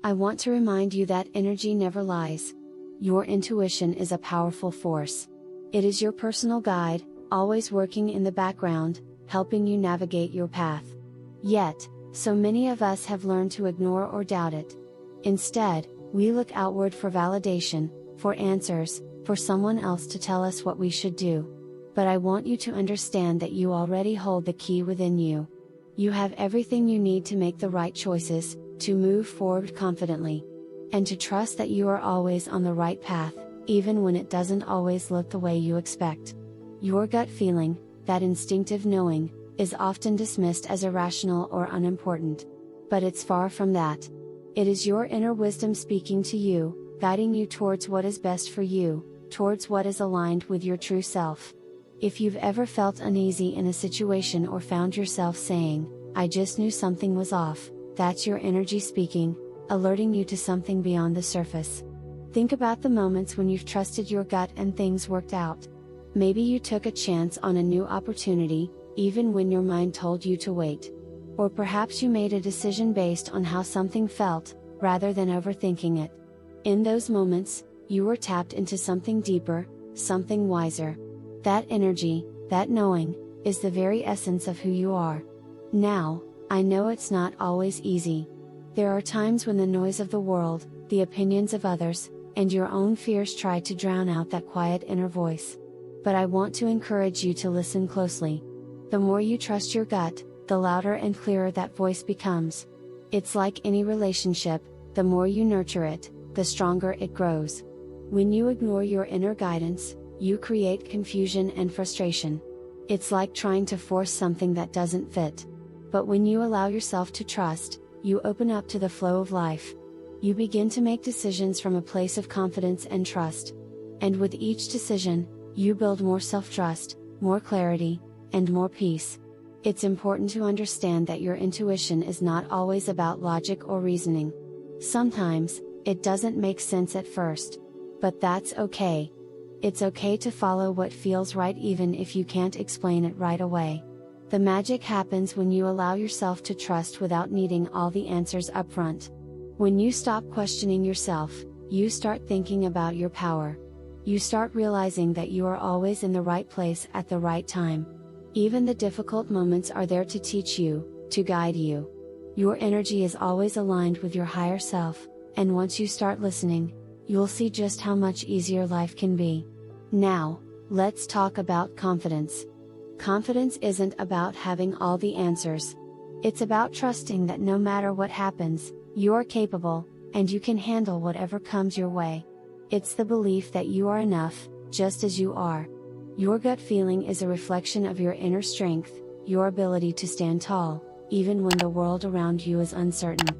I want to remind you that energy never lies. Your intuition is a powerful force. It is your personal guide, always working in the background, helping you navigate your path. Yet, so many of us have learned to ignore or doubt it. Instead, we look outward for validation, for answers, for someone else to tell us what we should do. But I want you to understand that you already hold the key within you. You have everything you need to make the right choices, to move forward confidently. And to trust that you are always on the right path, even when it doesn't always look the way you expect. Your gut feeling, that instinctive knowing, is often dismissed as irrational or unimportant. But it's far from that. It is your inner wisdom speaking to you, guiding you towards what is best for you, towards what is aligned with your true self. If you've ever felt uneasy in a situation or found yourself saying, "I just knew something was off," that's your energy speaking, alerting you to something beyond the surface. Think about the moments when you've trusted your gut and things worked out. Maybe you took a chance on a new opportunity, even when your mind told you to wait. Or perhaps you made a decision based on how something felt, rather than overthinking it. In those moments, you were tapped into something deeper, something wiser. That energy, that knowing, is the very essence of who you are. Now, I know it's not always easy. There are times when the noise of the world, the opinions of others, and your own fears try to drown out that quiet inner voice. But I want to encourage you to listen closely. The more you trust your gut, the louder and clearer that voice becomes. It's like any relationship, the more you nurture it, the stronger it grows. When you ignore your inner guidance, you create confusion and frustration. It's like trying to force something that doesn't fit. But when you allow yourself to trust, you open up to the flow of life. You begin to make decisions from a place of confidence and trust. And with each decision, you build more self-trust, more clarity, and more peace. It's important to understand that your intuition is not always about logic or reasoning. Sometimes, it doesn't make sense at first. But that's okay. It's okay to follow what feels right even if you can't explain it right away. The magic happens when you allow yourself to trust without needing all the answers upfront. When you stop questioning yourself, you start thinking about your power. You start realizing that you are always in the right place at the right time. Even the difficult moments are there to teach you, to guide you. Your energy is always aligned with your higher self, and once you start listening, you'll see just how much easier life can be. Now, let's talk about confidence. Confidence isn't about having all the answers. It's about trusting that no matter what happens, you're capable, and you can handle whatever comes your way. It's the belief that you are enough, just as you are. Your gut feeling is a reflection of your inner strength, your ability to stand tall, even when the world around you is uncertain.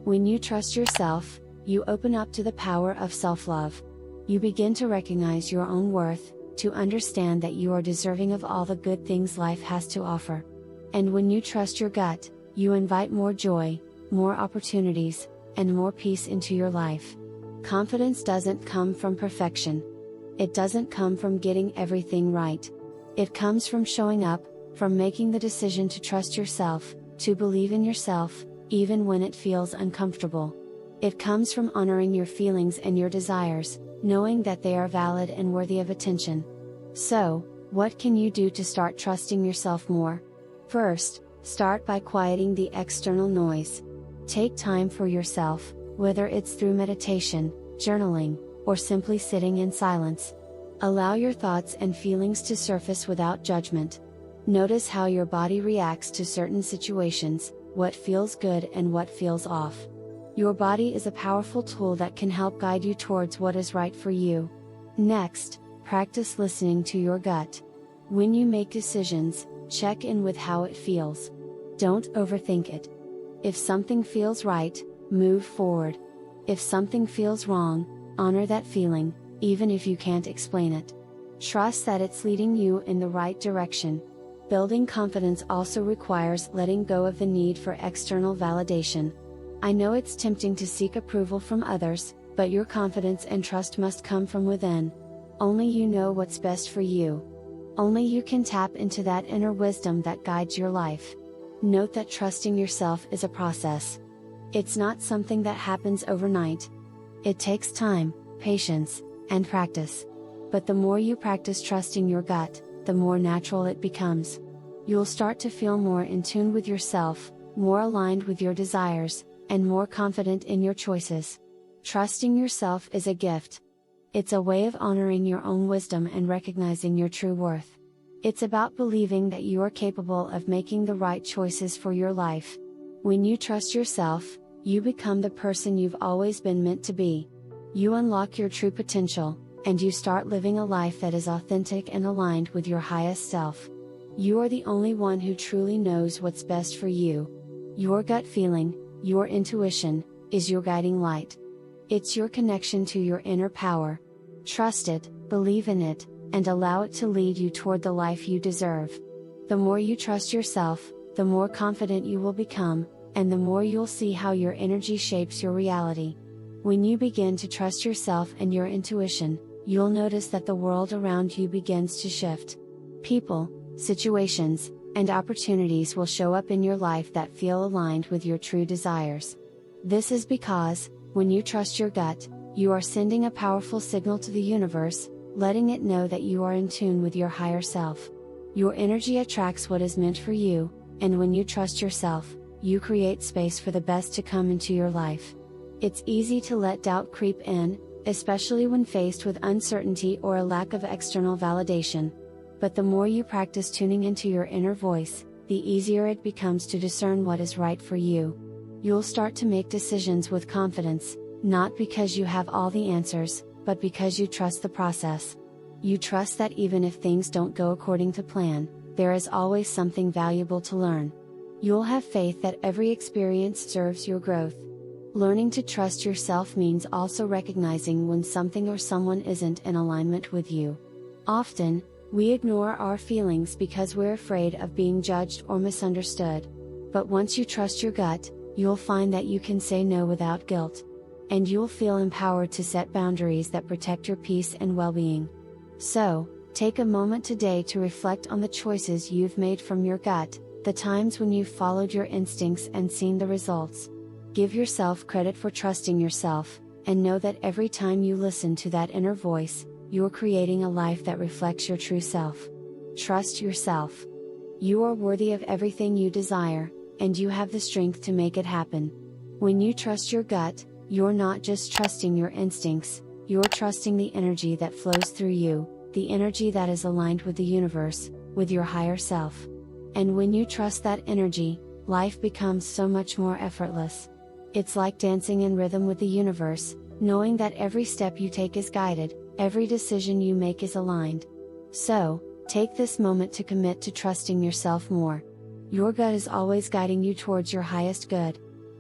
When you trust yourself, you open up to the power of self-love. You begin to recognize your own worth, to understand that you are deserving of all the good things life has to offer. And when you trust your gut, you invite more joy, more opportunities, and more peace into your life. Confidence doesn't come from perfection. It doesn't come from getting everything right. It comes from showing up, from making the decision to trust yourself, to believe in yourself, even when it feels uncomfortable. It comes from honoring your feelings and your desires, knowing that they are valid and worthy of attention. So, what can you do to start trusting yourself more? First, start by quieting the external noise. Take time for yourself, whether it's through meditation, journaling, or simply sitting in silence. Allow your thoughts and feelings to surface without judgment. Notice how your body reacts to certain situations, what feels good and what feels off. Your body is a powerful tool that can help guide you towards what is right for you. Next, practice listening to your gut. When you make decisions, check in with how it feels. Don't overthink it. If something feels right, move forward. If something feels wrong, honor that feeling, even if you can't explain it. Trust that it's leading you in the right direction. Building confidence also requires letting go of the need for external validation. I know it's tempting to seek approval from others, but your confidence and trust must come from within. Only you know what's best for you. Only you can tap into that inner wisdom that guides your life. Note that trusting yourself is a process. It's not something that happens overnight. It takes time, patience, and practice. But the more you practice trusting your gut, the more natural it becomes. You'll start to feel more in tune with yourself, more aligned with your desires, and more confident in your choices. Trusting yourself is a gift. It's a way of honoring your own wisdom and recognizing your true worth. It's about believing that you are capable of making the right choices for your life. When you trust yourself, you become the person you've always been meant to be. You unlock your true potential, and you start living a life that is authentic and aligned with your highest self. You are the only one who truly knows what's best for you. Your gut feeling, your intuition, is your guiding light. It's your connection to your inner power. Trust it, believe in it, and allow it to lead you toward the life you deserve. The more you trust yourself, the more confident you will become, and the more you'll see how your energy shapes your reality. When you begin to trust yourself and your intuition, you'll notice that the world around you begins to shift. People, situations, and opportunities will show up in your life that feel aligned with your true desires. This is because, when you trust your gut, you are sending a powerful signal to the universe, letting it know that you are in tune with your higher self. Your energy attracts what is meant for you, and when you trust yourself, you create space for the best to come into your life. It's easy to let doubt creep in, especially when faced with uncertainty or a lack of external validation. But the more you practice tuning into your inner voice, the easier it becomes to discern what is right for you. You'll start to make decisions with confidence, not because you have all the answers, but because you trust the process. You trust that even if things don't go according to plan, there is always something valuable to learn. You'll have faith that every experience serves your growth. Learning to trust yourself means also recognizing when something or someone isn't in alignment with you. Often, we ignore our feelings because we're afraid of being judged or misunderstood. But once you trust your gut, you'll find that you can say no without guilt. And you'll feel empowered to set boundaries that protect your peace and well-being. So, take a moment today to reflect on the choices you've made from your gut, the times when you've followed your instincts and seen the results. Give yourself credit for trusting yourself, and know that every time you listen to that inner voice, you're creating a life that reflects your true self. Trust yourself. You are worthy of everything you desire, and you have the strength to make it happen. When you trust your gut, you're not just trusting your instincts, you're trusting the energy that flows through you, the energy that is aligned with the universe, with your higher self. And when you trust that energy, life becomes so much more effortless. It's like dancing in rhythm with the universe, knowing that every step you take is guided, every decision you make is aligned. So, take this moment to commit to trusting yourself more. Your gut is always guiding you towards your highest good.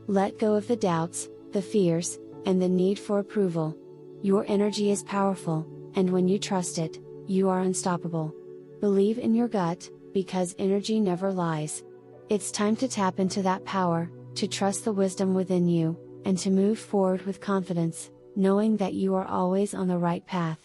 Let go of the doubts, the fears, and the need for approval. Your energy is powerful, and when you trust it, you are unstoppable. Believe in your gut, because energy never lies. It's time to tap into that power, to trust the wisdom within you, and to move forward with confidence, knowing that you are always on the right path.